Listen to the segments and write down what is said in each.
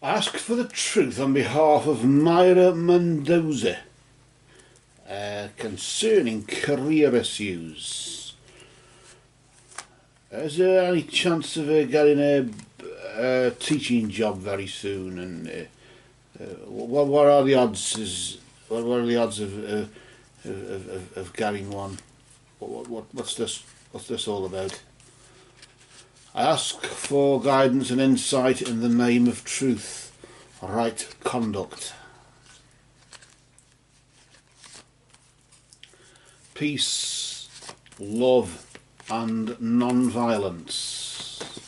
Ask for the truth on behalf of Mayra Mendoza concerning career issues. Is there any chance of her getting a teaching job very soon? And what are the odds? What are the odds of getting one? What's this all about? I ask for guidance and insight in the name of truth, right conduct, peace, love and non-violence.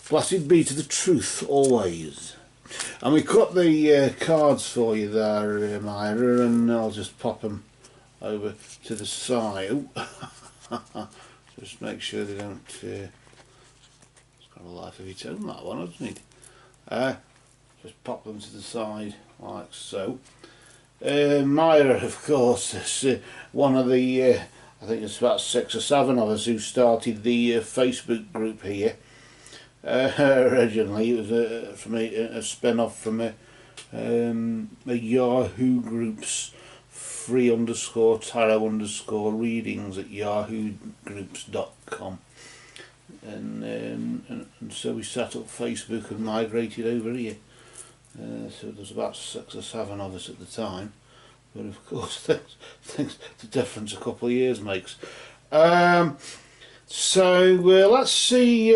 Blessed be to the truth always. And we cut the cards for you there, Mayra, and I'll just pop them over to the side. Just make sure they don't. It's got a life of its own, that one, hasn't it? Just pop them to the side like so. Mayra, of course, is one of the. I think it's about 6 or 7 of us who started the Facebook group here. Originally, it was from a spin-off from a Yahoo group's free_tarot_readings at yahoogroups.com, and so we set up Facebook and migrated over here. So there's about 6 or 7 of us at the time, but of course things the difference a couple of years makes. So let's see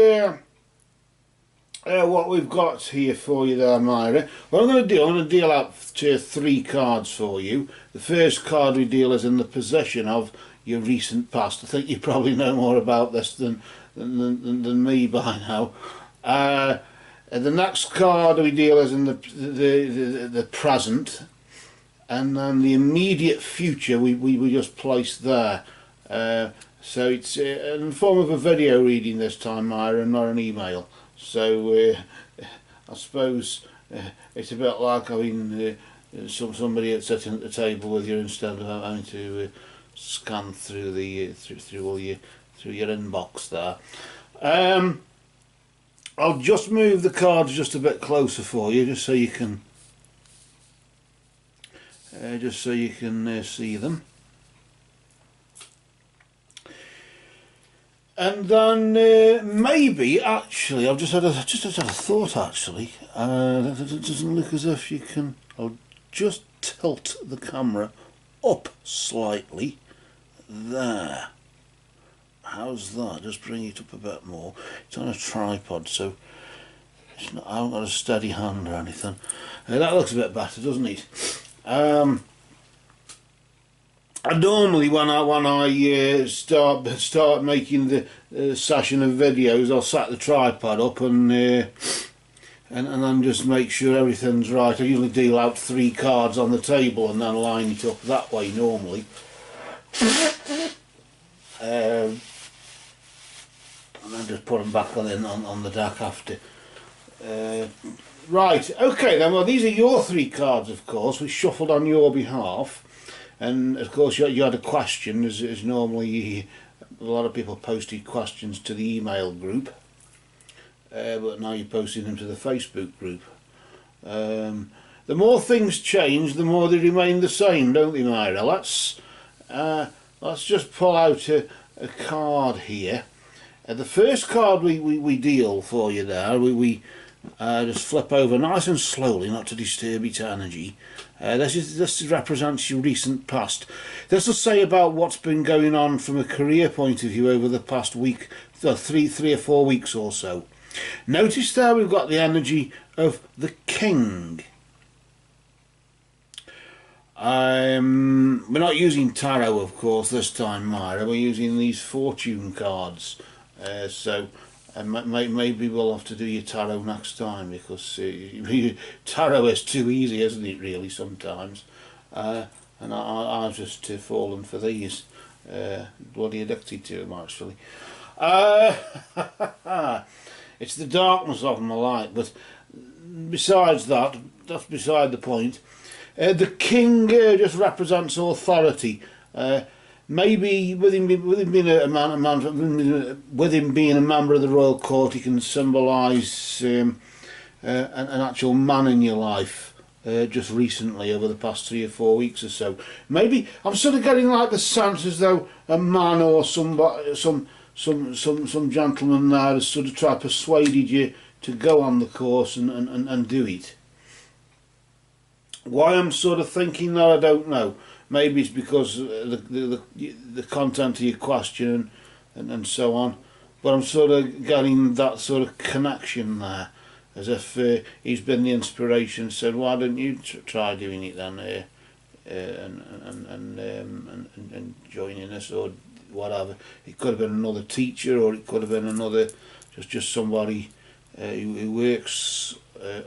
what we've got here for you there, Mayra. What I'm going to deal out 3 cards for you. The first card we deal is in the position of your recent past. I think you probably know more about this than me by now. The next card we deal is in the present, and then the immediate future we just placed there. So it's in the form of a video reading this time, Mayra, and not an email. So I suppose it's a bit like having somebody sitting at the table with you instead of having to scan through through your inbox there. I'll just move the cards just a bit closer for you, just so you can see them. And then maybe, actually, I've just had a thought. Actually, it doesn't look as if you can. I'll just tilt the camera up slightly. There. How's that? Just bring it up a bit more. It's on a tripod, so it's not, I haven't got a steady hand or anything. That looks a bit better, doesn't it? Normally when I start making the session of videos, I'll set the tripod up and then just make sure everything's right. I usually deal out 3 cards on the table and then line it up that way normally. And then just put them back on the deck after. Right, okay then. Well, these are your 3 cards, of course. We shuffled on your behalf. And of course you had a question, as normally a lot of people posted questions to the email group, but now you're posting them to the Facebook group. The more things change, the more they remain the same, don't they, Mayra? Let's just pull out a card here. The first card we deal for you there, we just flip over nice and slowly, not to disturb its energy. This represents your recent past. This will say about what's been going on from a career point of view over the past week, 3 or 4 weeks or so. Notice there we've got the energy of the King. We're not using tarot, of course, this time, Mayra. We're using these fortune cards. So maybe we'll have to do your tarot next time, because tarot is too easy, isn't it, really, sometimes. And I've just fallen for these. Bloody addicted to them, actually. It's the darkness of them I like, but besides that, that's beside the point. The King just represents authority. Maybe with him being a member of the royal court, he can symbolise an actual man in your life just recently, over the past 3 or 4 weeks or so. Maybe I'm sort of getting like the sense as though a man or somebody, some gentleman there has sort of tried persuaded you to go on the course and do it. Why I'm sort of thinking that, I don't know. Maybe it's because the content of your question and so on. But I'm sort of getting that sort of connection there, as if he's been the inspiration and said, why don't you try doing it then, and joining us or whatever. It could have been another teacher, or it could have been another just somebody who works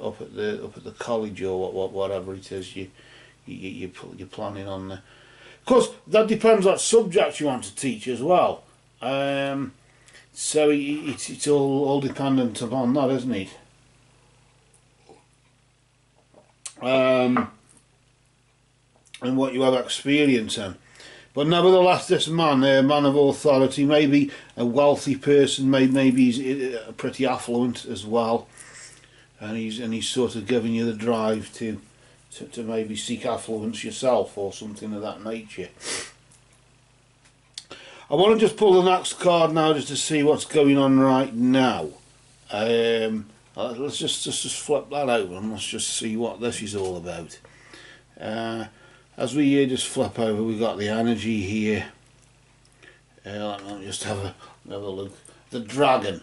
up at the college, or whatever it is you're planning on there. Of course, that depends what subject you want to teach as well. So it's all dependent upon that, isn't it? And what you have experience in. But nevertheless, this man, a man of authority, maybe a wealthy person, maybe he's pretty affluent as well, and he's sort of giving you the drive to maybe seek affluence yourself, or something of that nature. I want to just pull the next card now, just to see what's going on right now. Let's just flip that over and let's just see what this is all about. As we just flip over, we got the energy here. Let me just have a look. The dragon.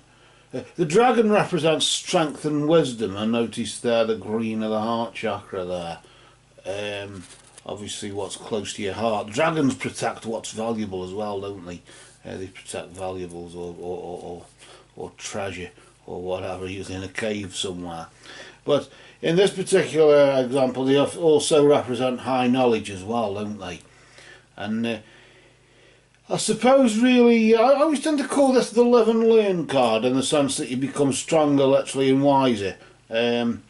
The dragon represents strength and wisdom. I noticed there the green of the heart chakra there. Obviously what's close to your heart. Dragons protect what's valuable as well, don't they? They protect valuables or treasure or whatever, usually in a cave somewhere. But in this particular example, they also represent high knowledge as well, don't they? And I suppose really, I always tend to call this the live and learn card, in the sense that you become stronger literally and wiser. And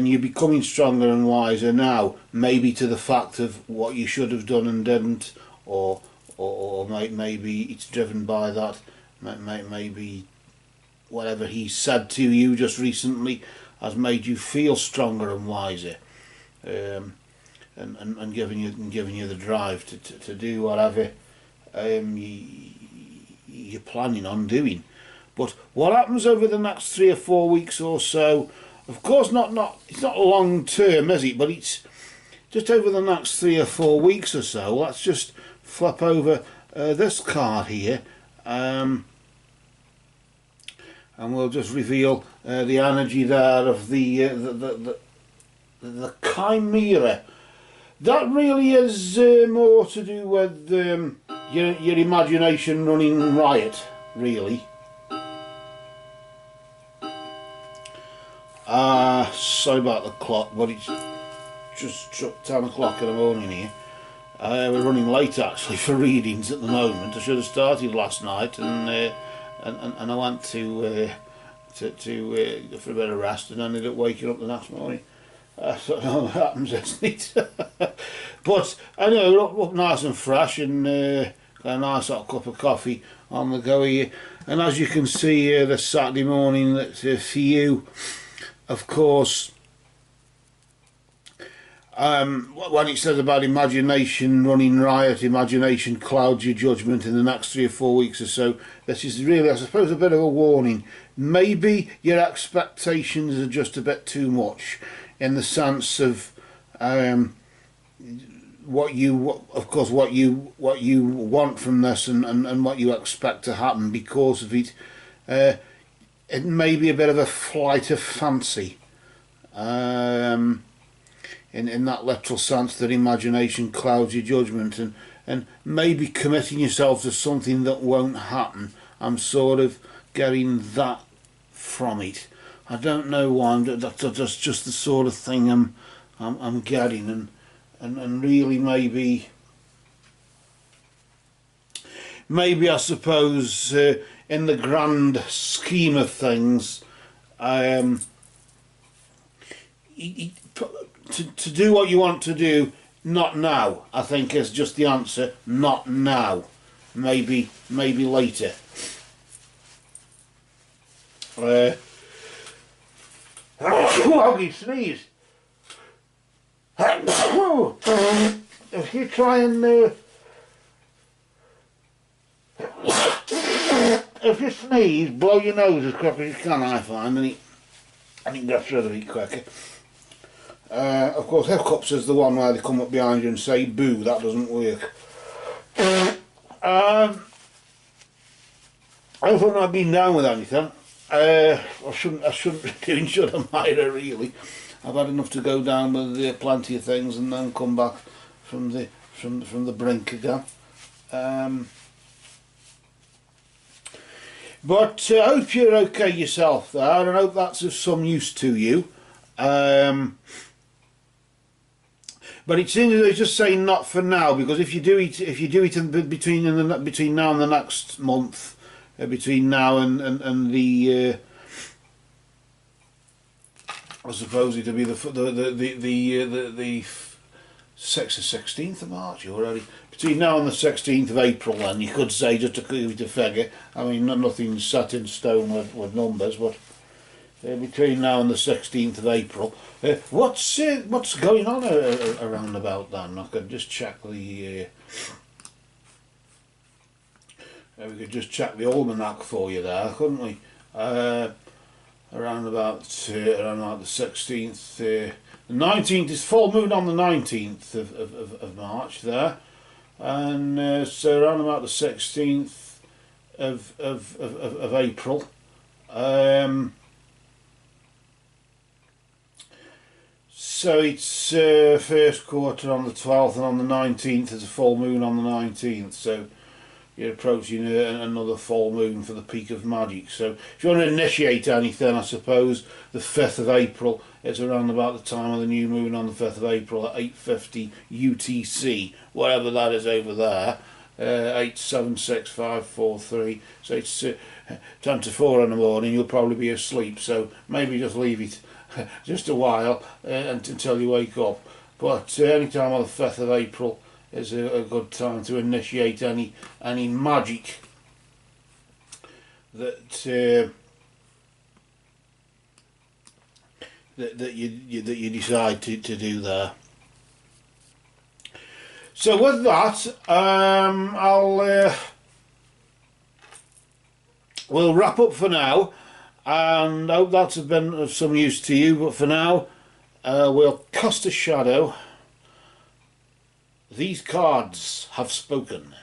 you're becoming stronger and wiser now, maybe to the fact of what you should have done and didn't, or maybe it's driven by that, maybe whatever he said to you just recently has made you feel stronger and wiser, and giving you the drive to do whatever you're planning on doing. But what happens over the next 3 or 4 weeks or so, of course it's not long term, is it? But it's just over the next 3 or 4 weeks or so. Let's just flip over this card here, and we'll just reveal the energy there of the chimera. That really is more to do with your imagination running riot, really. Sorry about the clock, but it's just struck 10 o'clock in the morning here. We're running late actually for readings at the moment. I should have started last night, and I went to for a bit of rest, and ended up waking up the next morning. So what happens, isn't it? But anyway, we're up nice and fresh, and got a nice hot cup of coffee on the go here. And as you can see here, this Saturday morning, that's for you, of course. When it says about imagination running riot, imagination clouds your judgment in the next 3 or 4 weeks or so, this is really, I suppose, a bit of a warning. Maybe your expectations are just a bit too much, in the sense of what you want from this, and what you expect to happen because of it. It may be a bit of a flight of fancy, in that literal sense that imagination clouds your judgment, and maybe committing yourself to something that won't happen. I'm sort of getting that from it. I don't know why. That's just the sort of thing I'm getting, and really maybe I suppose in the grand scheme of things, to do what you want to do, not now, I think is just the answer. Not now. Maybe later. Hoggy sneeze. If you try and if you sneeze, blow your nose as quick as you can, I find, and it gets rid of it quicker. Of course, hiccups is the one where they come up behind you and say boo. That doesn't work. I haven't I've been down with anything. I shouldn't be doing, should I, Mayra, really? I've had enough to go down with plenty of things and then come back from the brink again. But I hope you're okay yourself there, and I hope that's of some use to you. But it seems they're just saying not for now, because if you do it between now and the next month, between now and the I suppose it'll be the 6th or 16th of March already. Between now and the 16th of April, then you could say, just to give it a figure. I mean, nothing's set in stone with numbers, but between now and the 16th of April. What's going on around about then? I could just check the we could just check the almanac for you there, couldn't we? Around about the 16th, the 19th is full moon on the 19th of March there, and so around about the 16th of April. So it's first quarter on the 12th, and on the 19th is a full moon on the 19th, so you're approaching another full moon for the peak of magic. So if you want to initiate anything, I suppose the 5th of April, it's around about the time of the new moon on the 5th of April at 8:50 UTC, whatever that is over there, 876543. So it's 10 to 4 in the morning, you'll probably be asleep, so maybe just leave it just a while until you wake up. But any time on the 5th of April is a good time to initiate any magic that you decide to do there. So with that, we'll wrap up for now, and I hope that's been of some use to you. But for now, we'll cast a shadow. These cards have spoken.